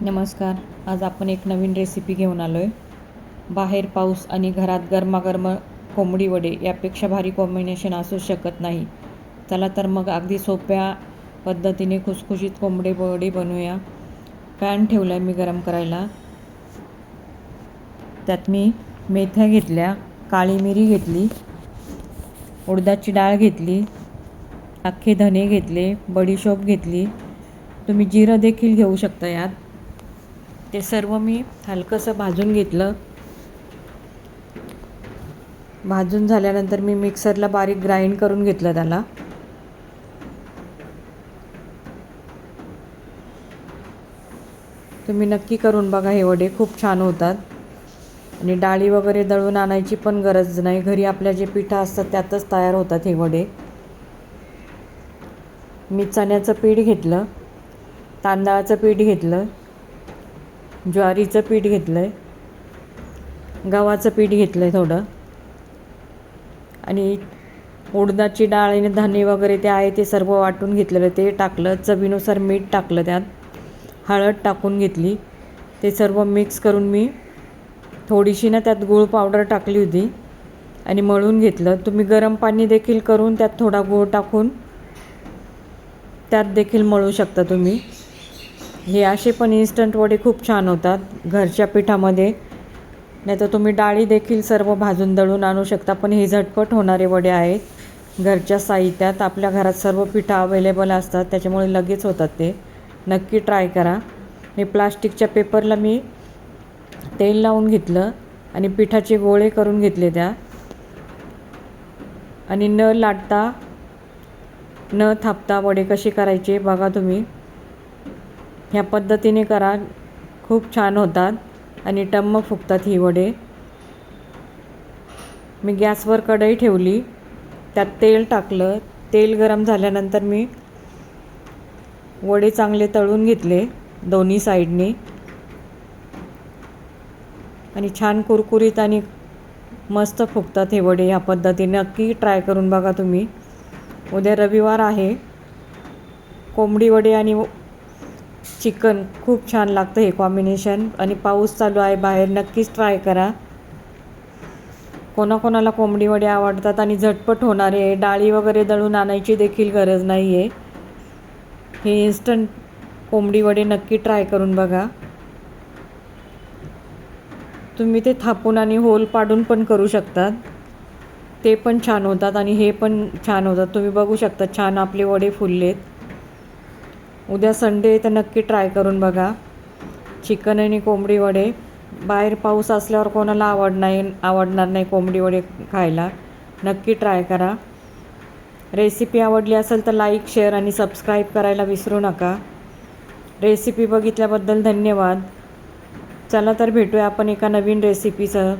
नमस्कार. आज आपण एक नवीन रेसिपी घेऊन आलो आहे. बाहेर पाऊस आणि घरात गरमागरम कोंबडी वडे यापेक्षा भारी कॉम्बिनेशन असू शकत नाही. चला तर मग अगदी सोप्या पद्धतीने खुसखुशीत कोंबडी वडे बनवूया. पॅन ठेवला आहे मी गरम करायला. त्यात मी मेथ्या घेतल्या, काळी मिरी घेतली, उडदाची डाळ घेतली, अख्खे धने घेतले, बडीशोप घेतली. तुम्ही जिरं देखील घेऊ शकता यात. ते सर्व मी हलकंसं भाजून घेतलं. भाजून झाल्यानंतर मी मिक्सरला बारीक ग्राइंड करून घेतलं त्याला. तुम्ही नक्की करून बघा, हे वडे खूप छान होतात. आणि डाळी वगैरे दळून आणायची पण गरज नाही. घरी आपल्या जे पिठं असतात त्यातच तयार होतात हे वडे. मी चण्याचं पीठ घेतलं, तांदळाचं पीठ घेतलं, ज्वारीचं पीठ घेतलं आहे, गव्हाचं पीठ घेतलं आहे थोडं, आणि उडदाची डाळ आणि धान्य वगैरे ते आहे ते सर्व वाटून घेतलेलं ते टाकलं. चवीनुसार मीठ टाकलं, त्यात हळद टाकून घेतली. ते सर्व मिक्स करून मी थोडीशी त्यात गूळ पावडर टाकली होती आणि मळून घेतलं. तुम्ही गरम पाणी देखील करून त्यात थोडा गूळ टाकून त्यात देखील मळू शकता तुम्ही. हे असे पण इन्स्टंट वडे खूप छान होतात घरच्या पिठामध्ये. नाही तर तुम्ही डाळी देखील सर्व भाजून दळून आणू शकता. पण हे झटपट होणारे वडे आहेत. घरच्या साहित्यात आपल्या घरात सर्व पिठं अवेलेबल असतात, त्याच्यामुळे लगेच होतात ते. नक्की ट्राय करा. हे प्लास्टिकच्या पेपरला मी तेल लावून घेतलं आणि पिठाचे गोळे करून घेतले त्या. आणि न लाटता न थापता वडे कसे करायचे बघा तुम्ही. ह्या पद्धतीने करा, खूप छान होतात आणि टम्म फुगतात ही वडे. मी गॅसवर कढई ठेवली, त्यात तेल टाकलं. तेल गरम झाल्यानंतर मी वडे चांगले तळून घेतले दोन्ही साईडनी. आणि छान कुरकुरीत आणि मस्त फुगतात हे वडे. ह्या पद्धतीने नक्की ट्राय करून बघा तुम्ही. उद्या रविवार आहे. कोंबडी वडे आणि चिकन खूप छान लागतं हे कॉम्बिनेशन. आणि पाऊस चालू आहे बाहेर, नक्कीच ट्राय करा. कोणाकोणाला कोंबडी वडे आवडतात आणि झटपट होणारे, डाळी वगैरे दळून आणायची देखील गरज नाही आहे. हे इन्स्टंट कोंबडी वडे नक्की ट्राय करून बघा. तुम्ही ते थापून आणि होल पाडून पण करू शकतात, ते पण छान होतात. आणि हे पण छान होतात. तुम्ही बघू शकता छान आपले वडे फुललेत. उद्या संडे तर नक्की ट्राय करून बघा चिकन आणि कोंबडी वडे. बाहेर पाऊस असल्यावर कोणाला आवडणार नाही कोंबडी वडे खायला. नक्की ट्राय करा. रेसिपी आवडली असेल तर लाईक, शेअर आणि सबस्क्राईब करायला विसरू नका. रेसिपी बघितल्याबद्दल धन्यवाद. चला तर भेटूया आपण एका नवीन रेसिपीसह.